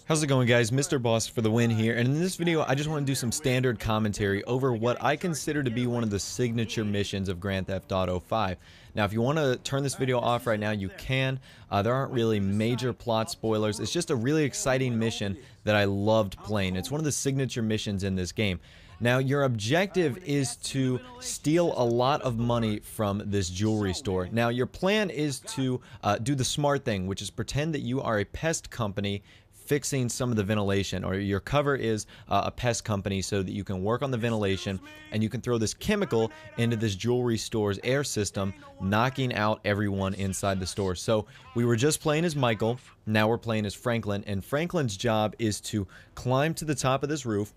How's it going, guys? Mr. Boss for the win here, and in this video I just want to do some standard commentary over what I consider to be one of the signature missions of Grand Theft Auto 5. Now if you want to turn this video off right now, you can. There aren't really major plot spoilers. It's just a really exciting mission that I loved playing. It's one of the signature missions in this game. Now, your objective is to steal a lot of money from this jewelry store. Now, your plan is to do the smart thing, which is pretend that you are a pest company fixing some of the ventilation, or your cover is a pest company so that you can work on the ventilation and you can throw this chemical into this jewelry store's air system, knocking out everyone inside the store. So we were just playing as Michael, now we're playing as Franklin, and Franklin's job is to climb to the top of this roof.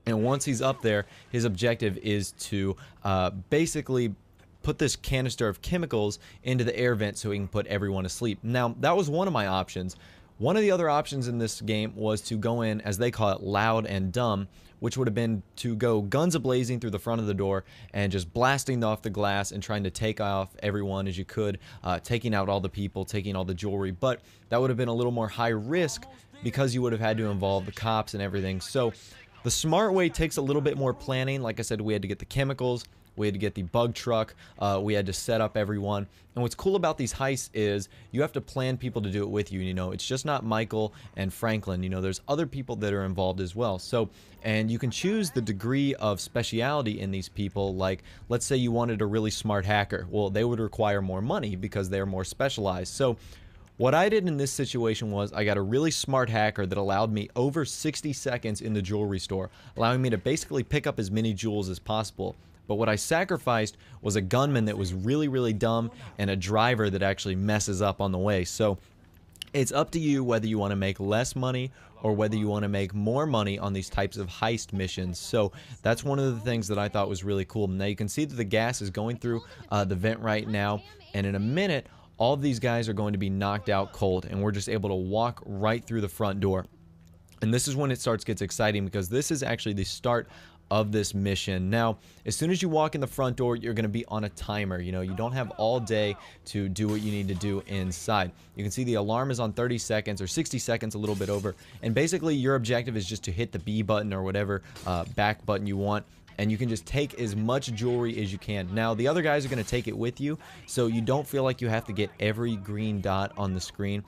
And once he's up there, his objective is to basically put this canister of chemicals into the air vent so he can put everyone to sleep. Now, that was one of my options. One of the other options in this game was to go in, as they call it, loud and dumb, which would have been to go guns a-blazing through the front of the door and just blasting off the glass and trying to take off everyone as you could, taking out all the people, taking all the jewelry. But that would have been a little more high risk because you would have had to involve the cops and everything. So the smart way takes a little bit more planning. Like I said, we had to get the chemicals, we had to get the bug truck, we had to set up everyone. And what's cool about these heists is you have to plan people to do it with you. You know, it's just not Michael and Franklin. You know, there's other people that are involved as well. So, and you can choose the degree of speciality in these people. Like, let's say you wanted a really smart hacker. Well, they would require more money because they're more specialized. So what I did in this situation was I got a really smart hacker that allowed me over 60 seconds in the jewelry store, allowing me to basically pick up as many jewels as possible. But what I sacrificed was a gunman that was really, really dumb and a driver that actually messes up on the way. So it's up to you whether you want to make less money or whether you want to make more money on these types of heist missions. So that's one of the things that I thought was really cool. Now you can see that the gas is going through the vent right now, and in a minute all of these guys are going to be knocked out cold, and we're just able to walk right through the front door. And this is when it gets exciting, because this is actually the start of this mission. Now, as soon as you walk in the front door, you're going to be on a timer. You know, you don't have all day to do what you need to do inside. You can see the alarm is on 30 seconds or 60 seconds, a little bit over. And basically, your objective is just to hit the B button or whatever back button you want, and you can just take as much jewelry as you can. Now, the other guys are going to take it with you, so you don't feel like you have to get every green dot on the screen.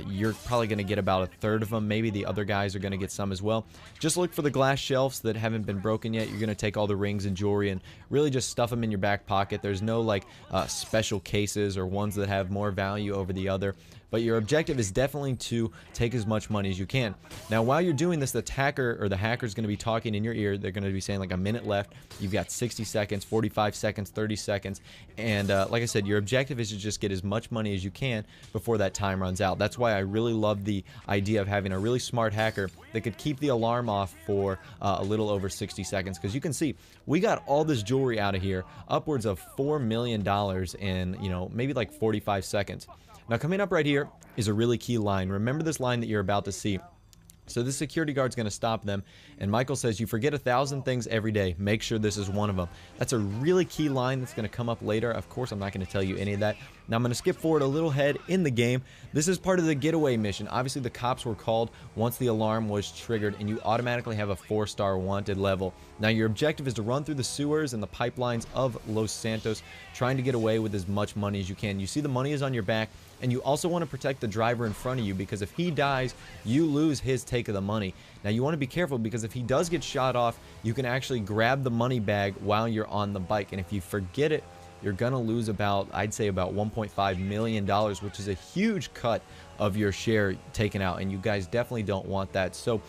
You're probably going to get about a third of them. Maybe the other guys are going to get some as well. Just look for the glass shelves that haven't been broken yet. You're going to take all the rings and jewelry and really just stuff them in your back pocket. There's no like special cases or ones that have more value over the other. But your objective is definitely to take as much money as you can. Now, while you're doing this, the hacker is going to be talking in your ear. They're going to be saying like a minute left. You've got 60 seconds, 45 seconds, 30 seconds. And like I said, your objective is to just get as much money as you can before that time runs out. That's why I really love the idea of having a really smart hacker that could keep the alarm off for a little over 60 seconds. Because you can see, we got all this jewelry out of here, upwards of $4 million in, you know, maybe like 45 seconds. Now, coming up right here is a really key line. Remember this line that you're about to see. So this security guard's going to stop them, and Michael says, "You forget 1,000 things every day. Make sure this is one of them." That's a really key line that's going to come up later. Of course, I'm not going to tell you any of that. Now, I'm going to skip forward a little head in the game. This is part of the getaway mission. Obviously, the cops were called once the alarm was triggered, and you automatically have a 4-star wanted level. Now, your objective is to run through the sewers and the pipelines of Los Santos, trying to get away with as much money as you can. You see the money is on your back, and you also want to protect the driver in front of you, because if he dies, you lose his take of the money. Now, you want to be careful, because if he does get shot off, you can actually grab the money bag while you're on the bike, and if you forget it, you're going to lose about, I'd say about $1.5 million, which is a huge cut of your share taken out, and you guys definitely don't want that. So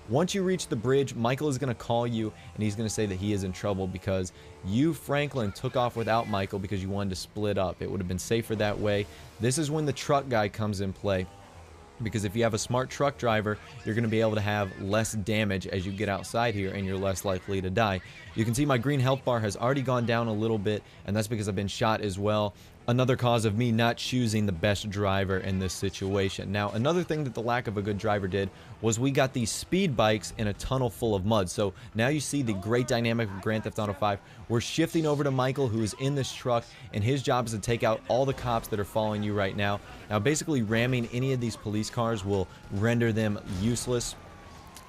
once you reach the bridge, Michael is going to call you, and he's going to say that he is in trouble because you, Franklin, took off without Michael because you wanted to split up. It would have been safer that way. This is when the truck guy comes in play, because if you have a smart truck driver, you're going to be able to have less damage as you get outside here, and you're less likely to die. You can see my green health bar has already gone down a little bit, and that's because I've been shot as well. another cause of me not choosing the best driver in this situation. Now, another thing that the lack of a good driver did was we got these speed bikes in a tunnel full of mud. So now you see the great dynamic of Grand Theft Auto 5. We're shifting over to Michael, who is in this truck, and his job is to take out all the cops that are following you right now. Now, basically ramming any of these police cars will render them useless.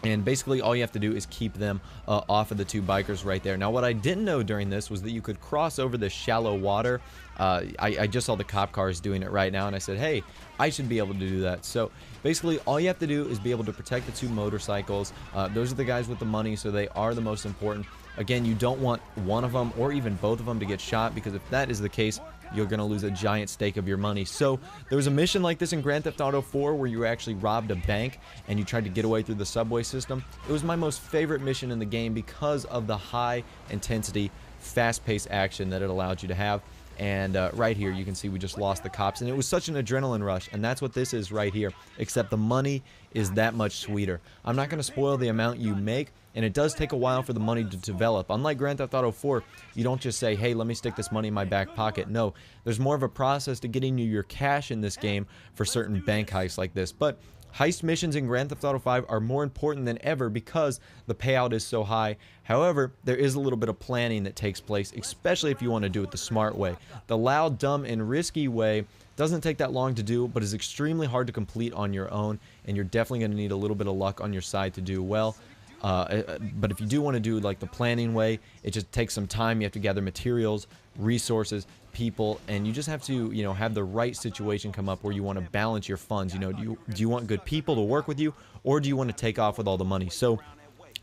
And basically all you have to do is keep them off of the two bikers right there. Now, what I didn't know during this was that you could cross over the shallow water. I just saw the cop cars doing it right now, and I said, hey, I should be able to do that. So basically all you have to do is be able to protect the two motorcycles. Those are the guys with the money, so they are the most important. Again, you don't want one of them or even both of them to get shot, because if that is the case, you're going to lose a giant stake of your money. So there was a mission like this in Grand Theft Auto 4 where you actually robbed a bank and you tried to get away through the subway system. It was my most favorite mission in the game because of the high intensity, fast-paced action that it allowed you to have. And right here you can see we just lost the cops, and it was such an adrenaline rush, and that's what this is right here, except the money is that much sweeter. I'm not going to spoil the amount you make, and it does take a while for the money to develop. Unlike Grand Theft Auto 4, you don't just say, hey, let me stick this money in my back pocket. No, there's more of a process to getting you your cash in this game for certain bank heists like this. But heist missions in Grand Theft Auto 5 are more important than ever because the payout is so high. However, there is a little bit of planning that takes place, especially if you want to do it the smart way. The loud, dumb, and risky way doesn't take that long to do, but is extremely hard to complete on your own, and you're definitely going to need a little bit of luck on your side to do well. But if you do want to do like the planning way, it just takes some time. You have to gather materials, resources, people, and you just have to, you know, have the right situation come up where you want to balance your funds. You know, do you want good people to work with you, or do you want to take off with all the money? So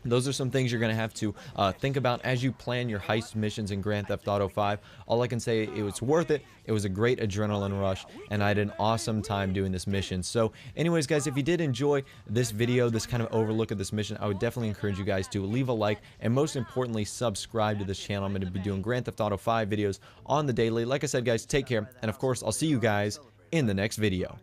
those are some things you're going to have to think about as you plan your heist missions in Grand Theft Auto 5. All I can say, it was worth it. It was a great adrenaline rush, and I had an awesome time doing this mission. So anyways, guys, if you did enjoy this video, this kind of overlook of this mission, I would definitely encourage you guys to leave a like, and most importantly, subscribe to this channel. I'm going to be doing Grand Theft Auto 5 videos on the daily. Like I said, guys, take care, and of course, I'll see you guys in the next video.